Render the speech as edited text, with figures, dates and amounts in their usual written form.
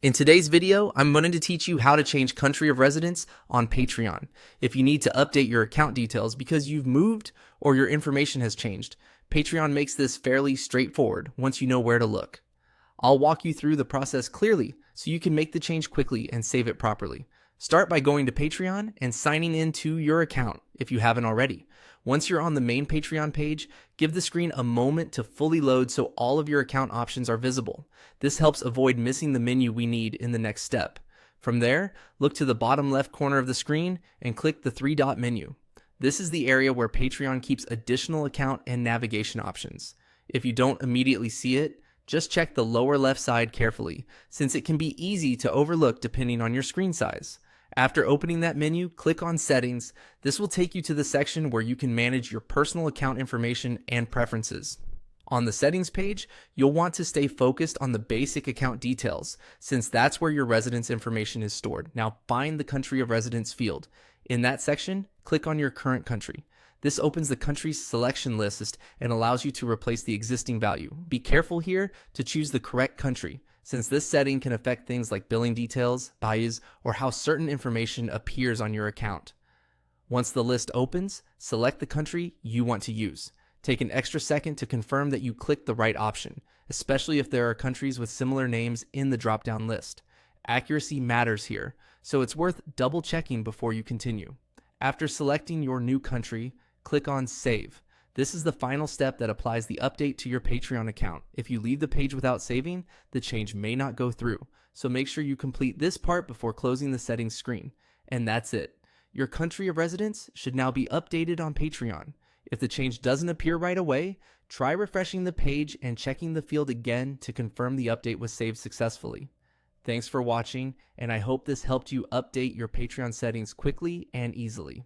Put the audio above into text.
In today's video, I'm going to teach you how to change country of residence on Patreon. If you need to update your account details because you've moved or your information has changed, Patreon makes this fairly straightforward once you know where to look. I'll walk you through the process clearly so you can make the change quickly and save it properly. Start by going to Patreon and signing into your account if you haven't already. Once you're on the main Patreon page, give the screen a moment to fully load so all of your account options are visible. This helps avoid missing the menu we need in the next step. From there, look to the bottom left corner of the screen and click the three-dot menu. This is the area where Patreon keeps additional account and navigation options. If you don't immediately see it, just check the lower left side carefully, since it can be easy to overlook depending on your screen size. After opening that menu, click on Settings. This will take you to the section where you can manage your personal account information and preferences. On the Settings page, you'll want to stay focused on the basic account details, since that's where your residence information is stored. Now find the country of residence field. In that section, click on your current country. This opens the country's selection list and allows you to replace the existing value. Be careful here to choose the correct country, since this setting can affect things like billing details, values, or how certain information appears on your account. Once the list opens, select the country you want to use. Take an extra second to confirm that you clicked the right option, especially if there are countries with similar names in the drop-down list. Accuracy matters here, so it's worth double-checking before you continue. After selecting your new country, click on Save. This is the final step that applies the update to your Patreon account. If you leave the page without saving, the change may not go through. So make sure you complete this part before closing the settings screen. And that's it. Your country of residence should now be updated on Patreon. If the change doesn't appear right away, try refreshing the page and checking the field again to confirm the update was saved successfully. Thanks for watching, and I hope this helped you update your Patreon settings quickly and easily.